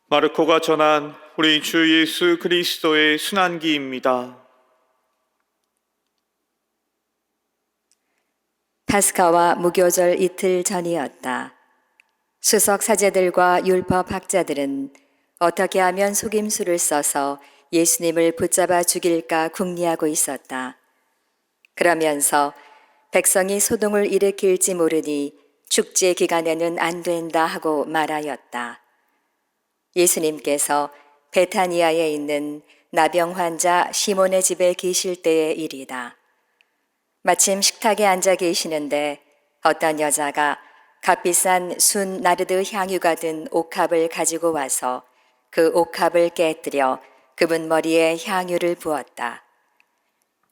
마르코가 전한 우리 주 예수 그리스도의 순환기입니다. 파스카와 무교절 이틀 전이었다. 수석 사제들과 율법 학자들은 어떻게 하면 속임수를 써서 예수님을 붙잡아 죽일까 궁리하고 있었다. 그러면서 백성이 소동을 일으킬지 모르니 축제 기간에는 안 된다 하고 말하였다. 예수님께서 베타니아에 있는 나병 환자 시몬의 집에 계실 때의 일이다. 마침 식탁에 앉아 계시는데 어떤 여자가 값비싼 순 나르드 향유가 든 옥합을 가지고 와서 그 옥합을 깨뜨려 그분 머리에 향유를 부었다.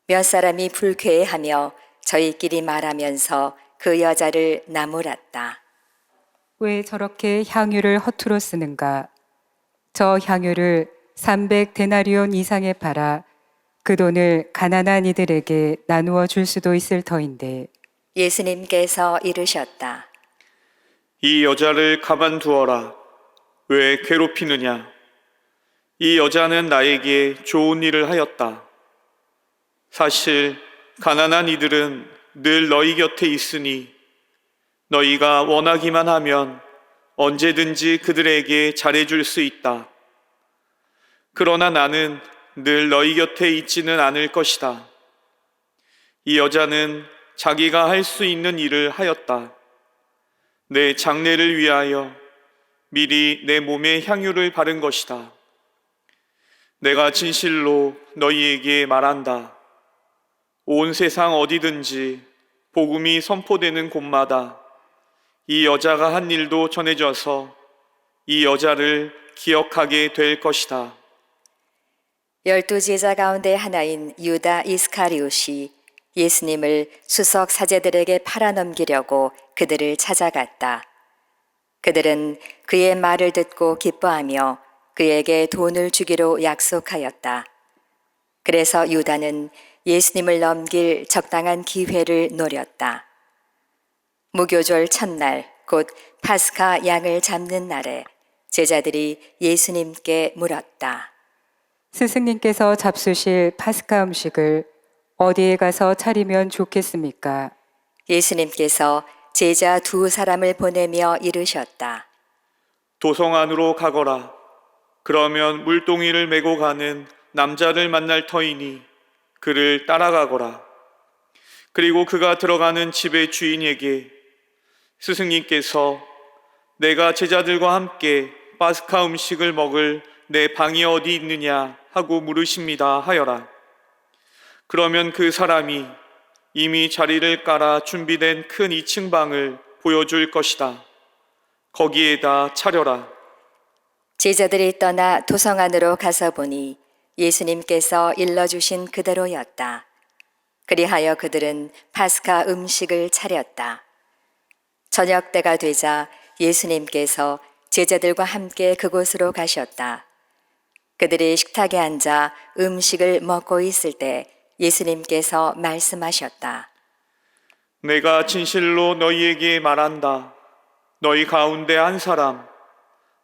몇 사람이 불쾌해하며 저희끼리 말하면서 그 여자를 나무랐다. 왜 저렇게 향유를 허투루 쓰는가? 저 향유를 300데나리온 이상에 팔아 그 돈을 가난한 이들에게 나누어 줄 수도 있을 터인데. 예수님께서 이르셨다. 이 여자를 가만두어라. 왜 괴롭히느냐? 이 여자는 나에게 좋은 일을 하였다. 사실 가난한 이들은 늘 너희 곁에 있으니 너희가 원하기만 하면 언제든지 그들에게 잘해줄 수 있다. 그러나 나는 늘 너희 곁에 있지는 않을 것이다. 이 여자는 자기가 할 수 있는 일을 하였다. 내 장례를 위하여 미리 내 몸에 향유를 바른 것이다. 내가 진실로 너희에게 말한다. 온 세상 어디든지 복음이 선포되는 곳마다 이 여자가 한 일도 전해져서 이 여자를 기억하게 될 것이다. 12제자 가운데 하나인 유다 이스카리옷이 예수님을 수석 사제들에게 팔아넘기려고 그들을 찾아갔다. 그들은 그의 말을 듣고 기뻐하며 그에게 돈을 주기로 약속하였다. 그래서 유다는 예수님을 넘길 적당한 기회를 노렸다. 무교절 첫날, 곧 파스카 양을 잡는 날에 제자들이 예수님께 물었다. 스승님께서 잡수실 파스카 음식을 어디에 가서 차리면 좋겠습니까? 예수님께서 제자 2사람을 보내며 이르셨다. 도성 안으로 가거라. 그러면 물동이를 메고 가는 남자를 만날 터이니 그를 따라가거라. 그리고 그가 들어가는 집의 주인에게 스승님께서 내가 제자들과 함께 파스카 음식을 먹을 내 방이 어디 있느냐 하고 물으십니다 하여라. 그러면 그 사람이 이미 자리를 깔아 준비된 큰 2층 방을 보여줄 것이다. 거기에다 차려라. 제자들이 떠나 도성 안으로 가서 보니 예수님께서 일러주신 그대로였다. 그리하여 그들은 파스카 음식을 차렸다. 저녁 때가 되자 예수님께서 제자들과 함께 그곳으로 가셨다. 그들이 식탁에 앉아 음식을 먹고 있을 때 예수님께서 말씀하셨다. 내가 진실로 너희에게 말한다. 너희 가운데 한 사람,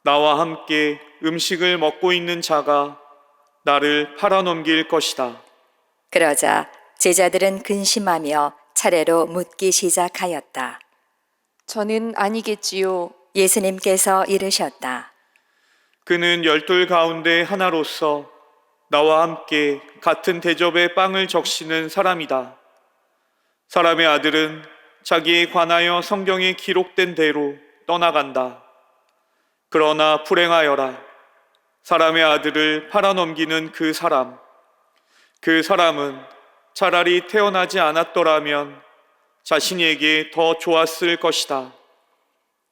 나와 함께 음식을 먹고 있는 자가 나를 팔아넘길 것이다. 그러자 제자들은 근심하며 차례로 묻기 시작하였다. 저는 아니겠지요. 예수님께서 이르셨다. 그는 12 가운데 하나로서 나와 함께 같은 대접에 빵을 적시는 사람이다. 사람의 아들은 자기에 관하여 성경에 기록된 대로 떠나간다. 그러나 불행하여라. 사람의 아들을 팔아넘기는 그 사람은 차라리 태어나지 않았더라면 자신에게 더 좋았을 것이다.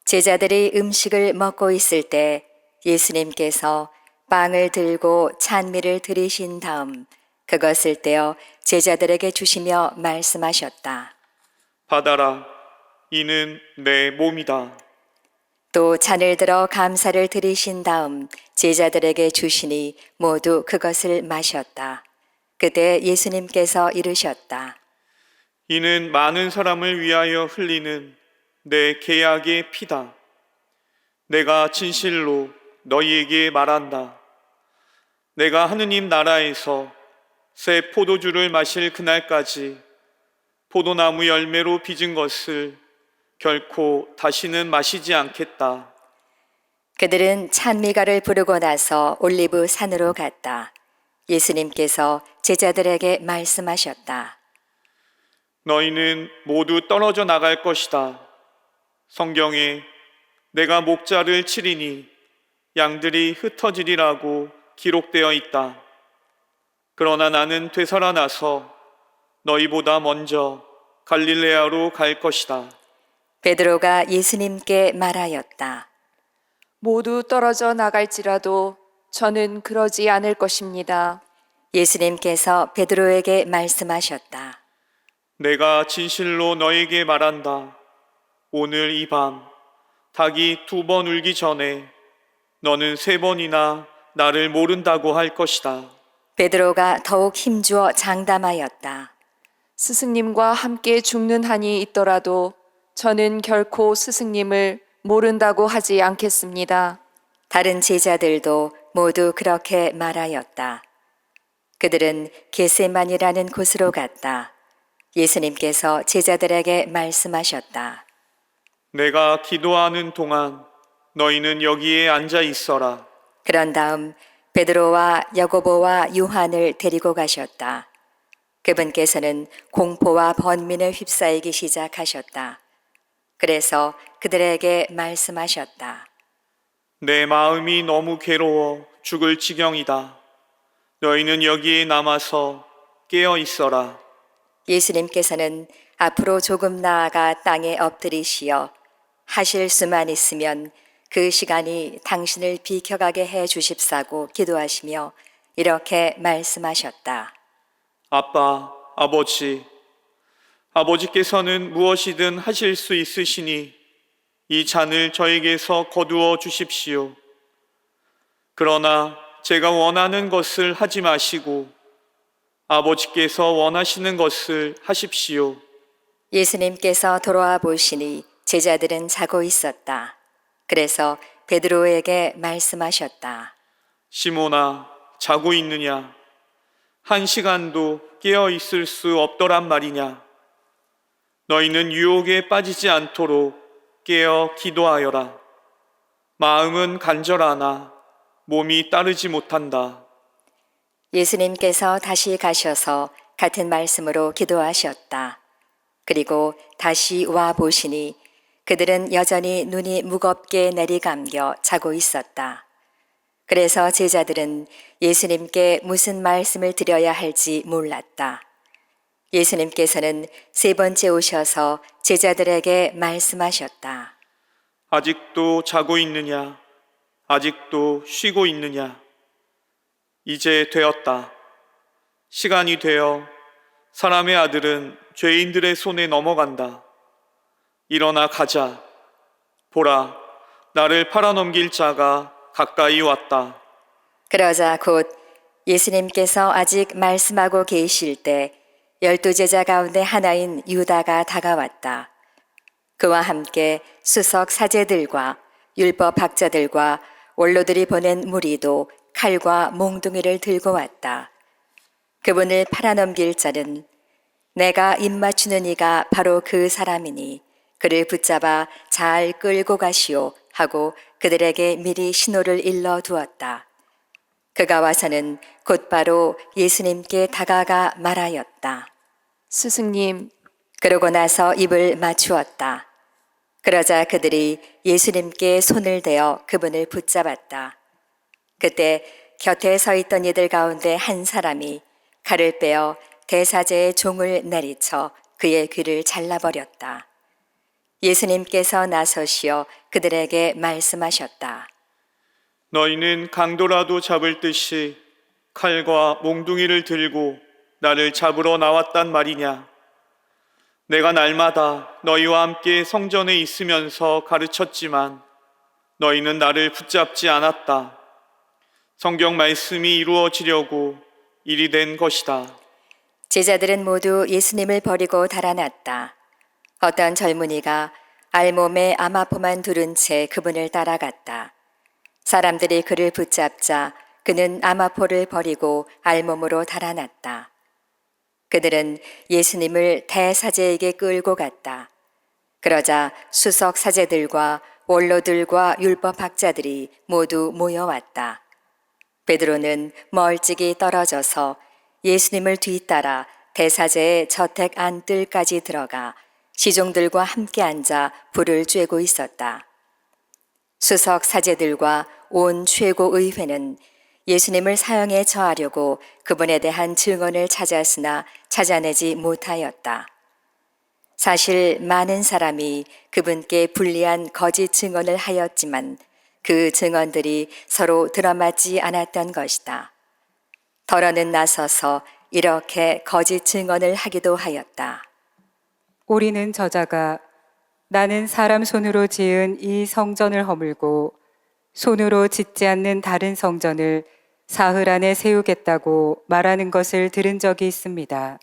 제자들이 음식을 먹고 있을 때 예수님께서 빵을 들고 찬미를 드리신 다음 그것을 떼어 제자들에게 주시며 말씀하셨다. 받아라. 이는 내 몸이다. 또 잔을 들어 감사를 드리신 다음 제자들에게 주시니 모두 그것을 마셨다. 그때 예수님께서 이르셨다. 이는 많은 사람을 위하여 흘리는 내 계약의 피다. 내가 진실로 너희에게 말한다. 내가 하느님 나라에서 새 포도주를 마실 그날까지 포도나무 열매로 빚은 것을 결코 다시는 마시지 않겠다. 그들은 찬미가를 부르고 나서 올리브 산으로 갔다. 예수님께서 제자들에게 말씀하셨다. 너희는 모두 떨어져 나갈 것이다. 성경에 내가 목자를 치리니 양들이 흩어지리라고 기록되어 있다. 그러나 나는 되살아나서 너희보다 먼저 갈릴레아로 갈 것이다. 베드로가 예수님께 말하였다. 모두 떨어져 나갈지라도 저는 그러지 않을 것입니다. 예수님께서 베드로에게 말씀하셨다. 내가 진실로 너에게 말한다. 오늘 이 밤 닭이 2번 울기 전에 너는 3번이나 나를 모른다고 할 것이다. 베드로가 더욱 힘주어 장담하였다. 스승님과 함께 죽는 한이 있더라도 저는 결코 스승님을 모른다고 하지 않겠습니다. 다른 제자들도 모두 그렇게 말하였다. 그들은 겟세만이라는 곳으로 갔다. 예수님께서 제자들에게 말씀하셨다. 내가 기도하는 동안 너희는 여기에 앉아 있어라. 그런 다음 베드로와 야고보와 요한을 데리고 가셨다. 그분께서는 공포와 번민을 휩싸이기 시작하셨다. 그래서 그들에게 말씀하셨다. 내 마음이 너무 괴로워 죽을 지경이다. 너희는 여기에 남아서 깨어 있어라. 예수님께서는 앞으로 조금 나아가 땅에 엎드리시어 하실 수만 있으면 그 시간이 당신을 비켜가게 해 주십사고 기도하시며 이렇게 말씀하셨다. 아빠, 아버지께서는 무엇이든 하실 수 있으시니 이 잔을 저에게서 거두어 주십시오. 그러나 제가 원하는 것을 하지 마시고 아버지께서 원하시는 것을 하십시오. 예수님께서 돌아와 보시니 제자들은 자고 있었다. 그래서 베드로에게 말씀하셨다. 시몬아, 자고 있느냐? 1시간도 깨어 있을 수 없더란 말이냐? 너희는 유혹에 빠지지 않도록 깨어 기도하여라. 마음은 간절하나 몸이 따르지 못한다. 예수님께서 다시 가셔서 같은 말씀으로 기도하셨다. 그리고 다시 와 보시니 그들은 여전히 눈이 무겁게 내리감겨 자고 있었다. 그래서 제자들은 예수님께 무슨 말씀을 드려야 할지 몰랐다. 예수님께서는 3번째 오셔서 제자들에게 말씀하셨다. 아직도 자고 있느냐? 아직도 쉬고 있느냐? 이제 되었다. 시간이 되어 사람의 아들은 죄인들의 손에 넘어간다. 일어나 가자. 보라, 나를 팔아넘길 자가 가까이 왔다. 그러자 곧 예수님께서 아직 말씀하고 계실 때 12제자 가운데 하나인 유다가 다가왔다. 그와 함께 수석 사제들과 율법 학자들과 원로들이 보낸 무리도 칼과 몽둥이를 들고 왔다. 그분을 팔아넘길 자는 내가 입맞추는 이가 바로 그 사람이니 그를 붙잡아 잘 끌고 가시오 하고 그들에게 미리 신호를 일러 두었다. 그가 와서는 곧바로 예수님께 다가가 말하였다. 스승님, 그러고 나서 입을 맞추었다. 그러자 그들이 예수님께 손을 대어 그분을 붙잡았다. 그때 곁에 서 있던 이들 가운데 한 사람이 칼을 빼어 대사제의 종을 내리쳐 그의 귀를 잘라버렸다. 예수님께서 나서시어 그들에게 말씀하셨다. 너희는 강도라도 잡을 듯이 칼과 몽둥이를 들고 나를 잡으러 나왔단 말이냐? 내가 날마다 너희와 함께 성전에 있으면서 가르쳤지만 너희는 나를 붙잡지 않았다. 성경 말씀이 이루어지려고 일이 된 것이다. 제자들은 모두 예수님을 버리고 달아났다. 어떤 젊은이가 알몸에 암아포만 두른 채 그분을 따라갔다. 사람들이 그를 붙잡자 그는 아마포를 버리고 알몸으로 달아났다. 그들은 예수님을 대사제에게 끌고 갔다. 그러자 수석 사제들과 원로들과 율법학자들이 모두 모여왔다. 베드로는 멀찍이 떨어져서 예수님을 뒤따라 대사제의 저택 안뜰까지 들어가 시종들과 함께 앉아 불을 쬐고 있었다. 수석 사제들과 온 최고의회는 예수님을 사형에 처하려고 그분에 대한 증언을 찾았으나 찾아내지 못하였다. 사실 많은 사람이 그분께 불리한 거짓 증언을 하였지만 그 증언들이 서로 들어맞지 않았던 것이다. 더러는 나서서 이렇게 거짓 증언을 하기도 하였다. 우리는 저자가 나는 사람 손으로 지은 이 성전을 허물고 손으로 짓지 않는 다른 성전을 사흘 안에 세우겠다고 말하는 것을 들은 적이 있습니다.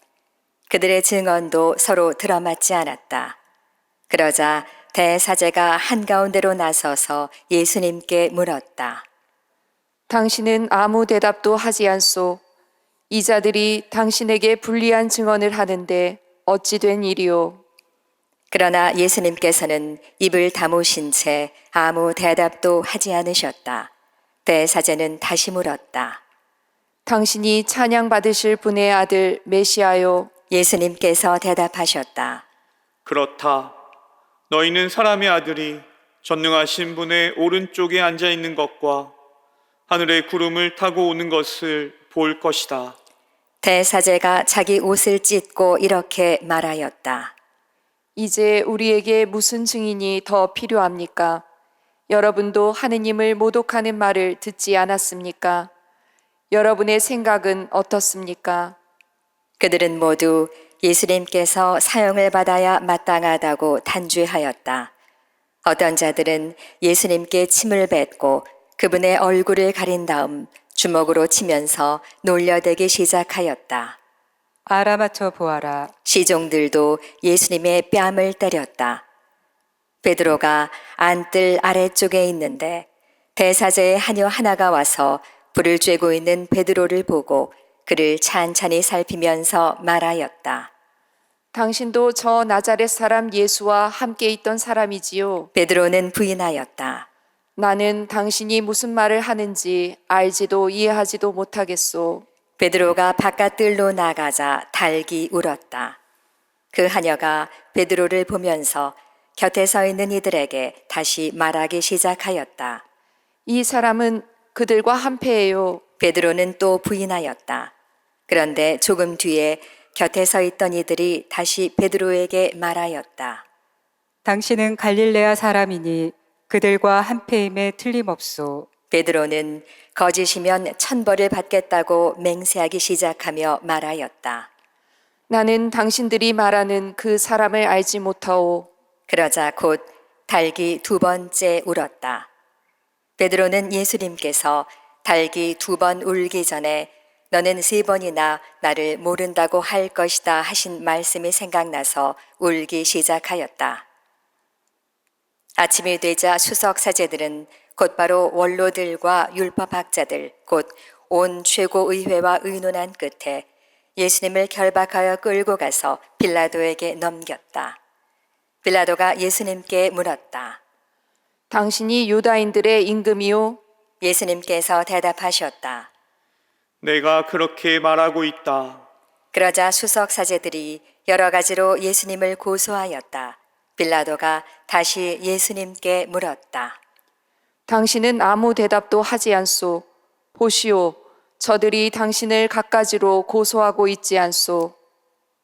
그들의 증언도 서로 들어맞지 않았다. 그러자 대사제가 한가운데로 나서서 예수님께 물었다. 당신은 아무 대답도 하지 않소. 이 자들이 당신에게 불리한 증언을 하는데 어찌 된 일이오? 그러나 예수님께서는 입을 다무신 채 아무 대답도 하지 않으셨다. 대사제는 다시 물었다. 당신이 찬양받으실 분의 아들 메시아요. 예수님께서 대답하셨다. 그렇다. 너희는 사람의 아들이 전능하신 분의 오른쪽에 앉아 있는 것과 하늘의 구름을 타고 오는 것을 볼 것이다. 대사제가 자기 옷을 찢고 이렇게 말하였다. 이제 우리에게 무슨 증인이 더 필요합니까? 여러분도 하느님을 모독하는 말을 듣지 않았습니까? 여러분의 생각은 어떻습니까? 그들은 모두 예수님께서 사형을 받아야 마땅하다고 단죄하였다. 어떤 자들은 예수님께 침을 뱉고 그분의 얼굴을 가린 다음 주먹으로 치면서 놀려대기 시작하였다. 알아맞혀 보아라. 시종들도 예수님의 뺨을 때렸다. 베드로가 안뜰 아래쪽에 있는데 대사제의 하녀 하나가 와서 불을 쬐고 있는 베드로를 보고 그를 찬찬히 살피면서 말하였다. 당신도 저 나자렛 사람 예수와 함께 있던 사람이지요. 베드로는 부인하였다. 나는 당신이 무슨 말을 하는지 알지도 이해하지도 못하겠소. 베드로가 바깥뜰로 나가자 달기 울었다. 그 하녀가 베드로를 보면서 곁에 서 있는 이들에게 다시 말하기 시작하였다. 이 사람은 그들과 한패예요. 베드로는 또 부인하였다. 그런데 조금 뒤에 곁에 서 있던 이들이 다시 베드로에게 말하였다. 당신은 갈릴레아 사람이니 그들과 한패임에 틀림없소. 베드로는 거짓이면 천벌을 받겠다고 맹세하기 시작하며 말하였다. 나는 당신들이 말하는 그 사람을 알지 못하오. 그러자 곧 달기 두 번째 울었다. 베드로는 예수님께서 달기 두 번 울기 전에 너는 세 번이나 나를 모른다고 할 것이다 하신 말씀이 생각나서 울기 시작하였다. 아침이 되자 수석 사제들은 곧바로 원로들과 율법학자들 곧 온 최고의회와 의논한 끝에 예수님을 결박하여 끌고 가서 빌라도에게 넘겼다. 빌라도가 예수님께 물었다. 당신이 유다인들의 임금이요? 예수님께서 대답하셨다. 내가 그렇게 말하고 있다. 그러자 수석 사제들이 여러 가지로 예수님을 고소하였다. 빌라도가 다시 예수님께 물었다. 당신은 아무 대답도 하지 않소. 보시오, 저들이 당신을 갖가지로 고소하고 있지 않소.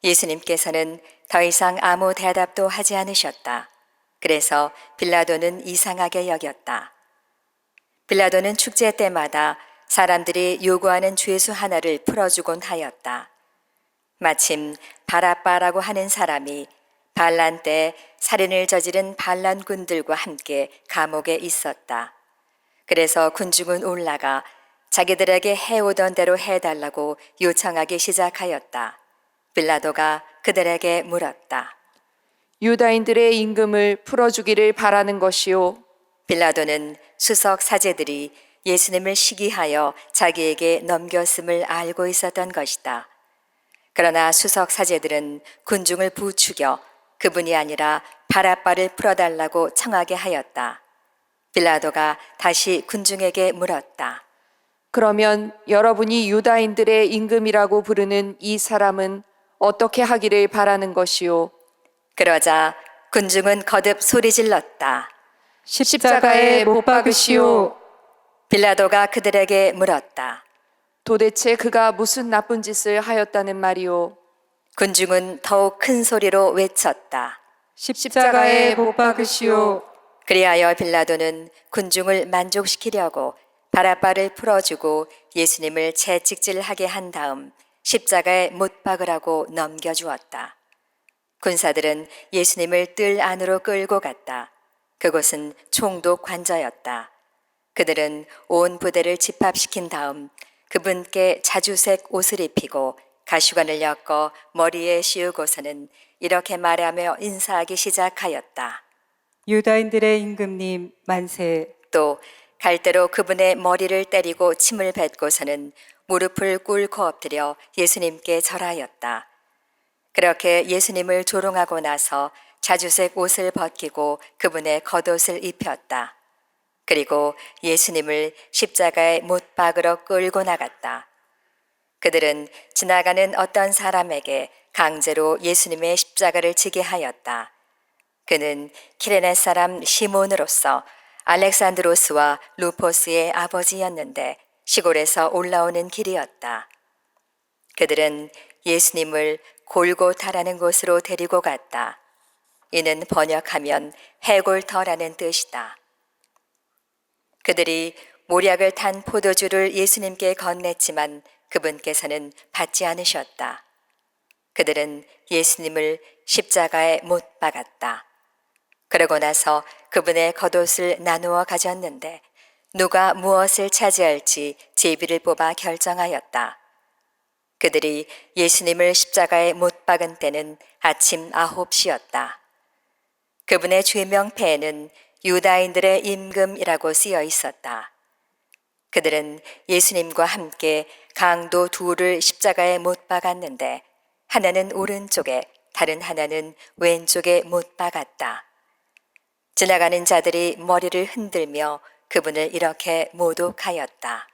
예수님께서는 더 이상 아무 대답도 하지 않으셨다. 그래서 빌라도는 이상하게 여겼다. 빌라도는 축제 때마다 사람들이 요구하는 죄수 하나를 풀어주곤 하였다. 마침 바라빠라고 하는 사람이 반란 때 살인을 저지른 반란군들과 함께 감옥에 있었다. 그래서 군중은 올라가 자기들에게 해오던 대로 해달라고 요청하기 시작하였다. 빌라도가 그들에게 물었다. 유다인들의 임금을 풀어주기를 바라는 것이요. 빌라도는 수석 사제들이 예수님을 시기하여 자기에게 넘겼음을 알고 있었던 것이다. 그러나 수석 사제들은 군중을 부추겨 그분이 아니라 바라바를 풀어달라고 청하게 하였다. 빌라도가 다시 군중에게 물었다. 그러면 여러분이 유다인들의 임금이라고 부르는 이 사람은 어떻게 하기를 바라는 것이요? 그러자 군중은 거듭 소리질렀다. 십자가에 못 박으시오. 빌라도가 그들에게 물었다. 도대체 그가 무슨 나쁜 짓을 하였다는 말이오? 군중은 더욱 큰 소리로 외쳤다. 십자가에 못 박으시오. 그리하여 빌라도는 군중을 만족시키려고 바라바를 풀어주고 예수님을 채찍질하게 한 다음 십자가에 못 박으라고 넘겨주었다. 군사들은 예수님을 뜰 안으로 끌고 갔다. 그곳은 총독 관저였다. 그들은 온 부대를 집합시킨 다음 그분께 자주색 옷을 입히고 가시관을 엮어 머리에 씌우고서는 이렇게 말하며 인사하기 시작하였다. 유다인들의 임금님 만세. 또 갈대로 그분의 머리를 때리고 침을 뱉고서는 무릎을 꿇고 엎드려 예수님께 절하였다. 그렇게 예수님을 조롱하고 나서 자주색 옷을 벗기고 그분의 겉옷을 입혔다. 그리고 예수님을 십자가에 못 박으러 끌고 나갔다. 그들은 지나가는 어떤 사람에게 강제로 예수님의 십자가를 지게 하였다. 그는 키레네 사람 시몬으로서 알렉산드로스와 루포스의 아버지였는데 시골에서 올라오는 길이었다. 그들은 예수님을 골고타라는 곳으로 데리고 갔다. 이는 번역하면 해골터라는 뜻이다. 그들이 모략을 탄 포도주를 예수님께 건넸지만 그분께서는 받지 않으셨다. 그들은 예수님을 십자가에 못 박았다. 그러고 나서 그분의 겉옷을 나누어 가졌는데 누가 무엇을 차지할지 제비를 뽑아 결정하였다. 그들이 예수님을 십자가에 못 박은 때는 아침 9시였다. 그분의 죄명패에는 유다인들의 임금이라고 쓰여 있었다. 그들은 예수님과 함께 강도 둘을 십자가에 못 박았는데 하나는 오른쪽에 다른 하나는 왼쪽에 못 박았다. 지나가는 자들이 머리를 흔들며 그분을 이렇게 모독하였다.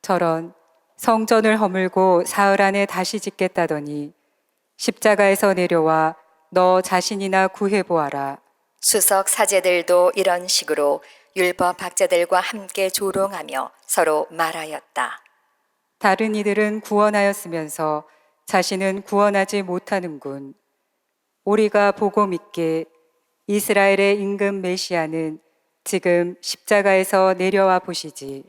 저런 성전을 허물고 사흘 안에 다시 짓겠다더니 십자가에서 내려와 너 자신이나 구해보아라. 수석 사제들도 이런 식으로 율법 학자들과 함께 조롱하며 서로 말하였다. 다른 이들은 구원하였으면서 자신은 구원하지 못하는군. 우리가 보고 믿게 이스라엘의 임금 메시아는 지금 십자가에서 내려와 보시지.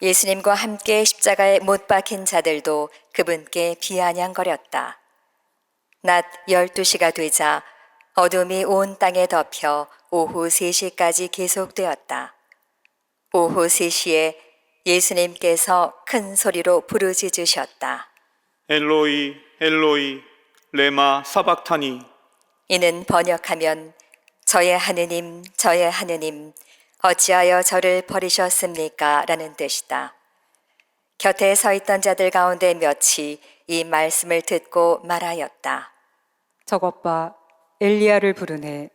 예수님과 함께 십자가에 못 박힌 자들도 그분께 비아냥거렸다. 낮 12시가 되자 어둠이 온 땅에 덮여 오후 3시까지 계속되었다. 오후 3시에 예수님께서 큰 소리로 부르짖으셨다. 엘로이 엘로이 레마 사박타니. 이는 번역하면 저의 하느님 어찌하여 저를 버리셨습니까? 라는 뜻이다. 곁에 서 있던 자들 가운데 몇이 이 말씀을 듣고 말하였다. 저것 봐, 엘리야를 부르네.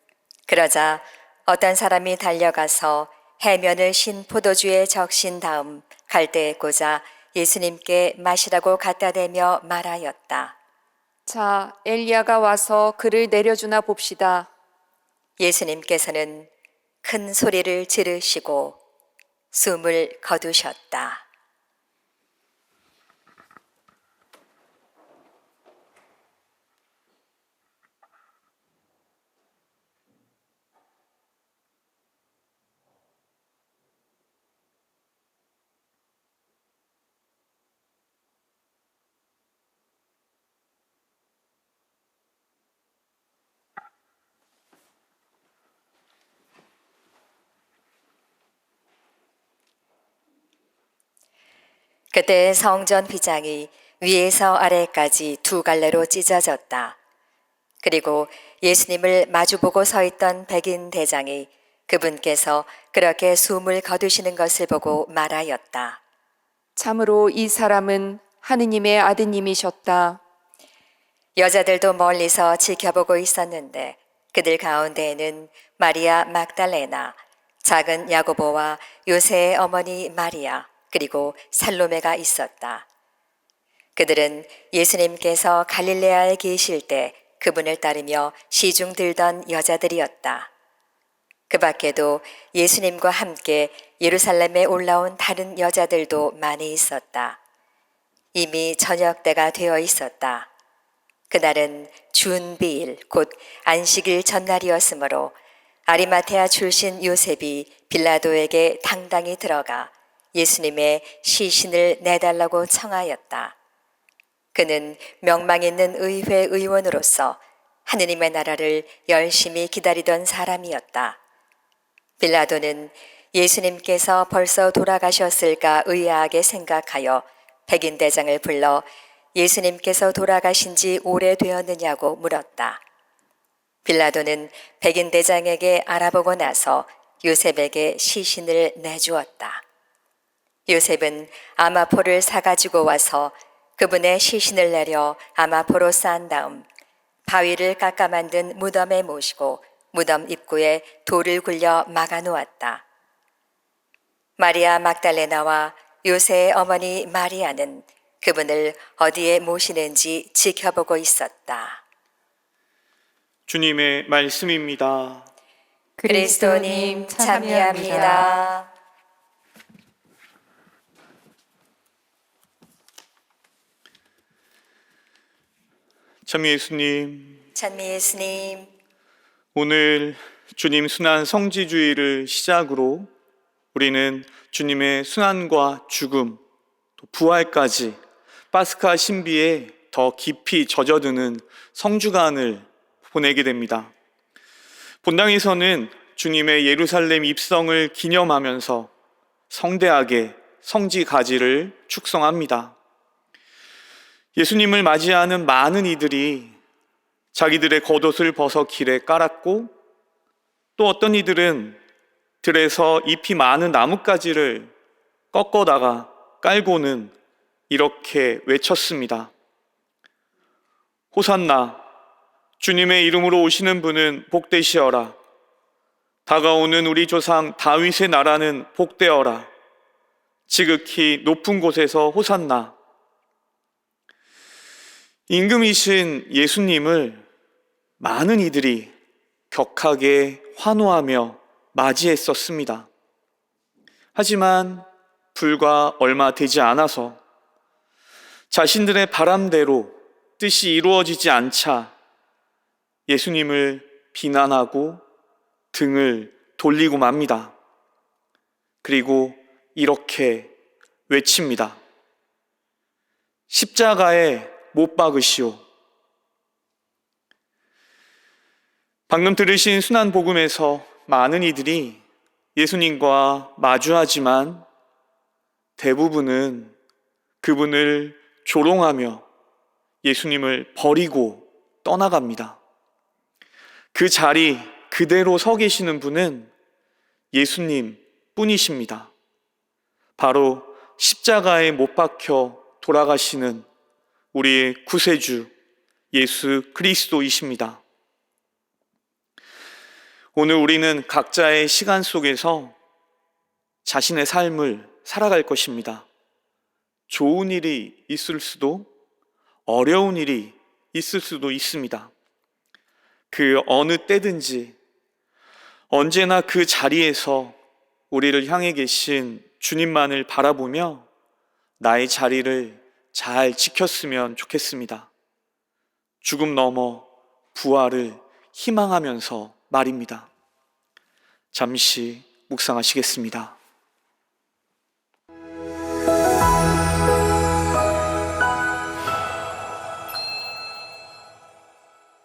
그러자 어떤 사람이 달려가서 해면을 신 포도주에 적신 다음 갈대에 꽂아 예수님께 마시라고 갖다 대며 말하였다. 자, 엘리야가 와서 그를 내려주나 봅시다. 예수님께서는 큰 소리를 지르시고 숨을 거두셨다. 그때 성전 휘장이 위에서 아래까지 두 갈래로 찢어졌다. 그리고 예수님을 마주보고 서 있던 백인 대장이 그분께서 그렇게 숨을 거두시는 것을 보고 말하였다. 참으로 이 사람은 하느님의 아드님이셨다. 여자들도 멀리서 지켜보고 있었는데 그들 가운데에는 마리아 막달레나, 작은 야고보와 요새의 어머니 마리아, 그리고 살로메가 있었다. 그들은 예수님께서 갈릴레아에 계실 때 그분을 따르며 시중 들던 여자들이었다. 그 밖에도 예수님과 함께 예루살렘에 올라온 다른 여자들도 많이 있었다. 이미 저녁 때가 되어 있었다. 그날은 준비일, 곧 안식일 전날이었으므로 아리마테아 출신 요셉이 빌라도에게 당당히 들어가 예수님의 시신을 내달라고 청하였다. 그는 명망 있는 의회 의원으로서 하느님의 나라를 열심히 기다리던 사람이었다. 빌라도는 예수님께서 벌써 돌아가셨을까 의아하게 생각하여 백인대장을 불러 예수님께서 돌아가신 지 오래되었느냐고 물었다. 빌라도는 백인대장에게 알아보고 나서 요셉에게 시신을 내주었다. 요셉은 아마포를 사가지고 와서 그분의 시신을 내려 아마포로 쌓은 다음 바위를 깎아 만든 무덤에 모시고 무덤 입구에 돌을 굴려 막아 놓았다. 마리아 막달레나와 요새의 어머니 마리아는 그분을 어디에 모시는지 지켜보고 있었다. 주님의 말씀입니다. 그리스도님 참여합니다. 참 예수님, 찬미 예수님, 오늘 주님 순환 성지주의를 시작으로 우리는 주님의 순환과 죽음, 또 부활까지 파스카 신비에 더 깊이 젖어드는 성주간을 보내게 됩니다. 본당에서는 주님의 예루살렘 입성을 기념하면서 성대하게 성지 가지를 축성합니다. 예수님을 맞이하는 많은 이들이 자기들의 겉옷을 벗어 길에 깔았고, 또 어떤 이들은 들에서 잎이 많은 나뭇가지를 꺾어다가 깔고는 이렇게 외쳤습니다. 호산나, 주님의 이름으로 오시는 분은 복되시어라. 다가오는 우리 조상 다윗의 나라는 복되어라. 지극히 높은 곳에서 호산나. 임금이신 예수님을 많은 이들이 격하게 환호하며 맞이했었습니다. 하지만 불과 얼마 되지 않아서 자신들의 바람대로 뜻이 이루어지지 않자 예수님을 비난하고 등을 돌리고 맙니다. 그리고 이렇게 외칩니다. 십자가에 못 박으시오. 방금 들으신 순환복음에서 많은 이들이 예수님과 마주하지만 대부분은 그분을 조롱하며 예수님을 버리고 떠나갑니다. 그 자리 그대로 서 계시는 분은 예수님 뿐이십니다. 바로 십자가에 못 박혀 돌아가시는 우리의 구세주 예수 그리스도이십니다. 오늘 우리는 각자의 시간 속에서 자신의 삶을 살아갈 것입니다. 좋은 일이 있을 수도 어려운 일이 있을 수도 있습니다. 그 어느 때든지 언제나 그 자리에서 우리를 향해 계신 주님만을 바라보며 나의 자리를 잘 지켰으면 좋겠습니다. 죽음 넘어 부활을 희망하면서 말입니다. 잠시 묵상하시겠습니다.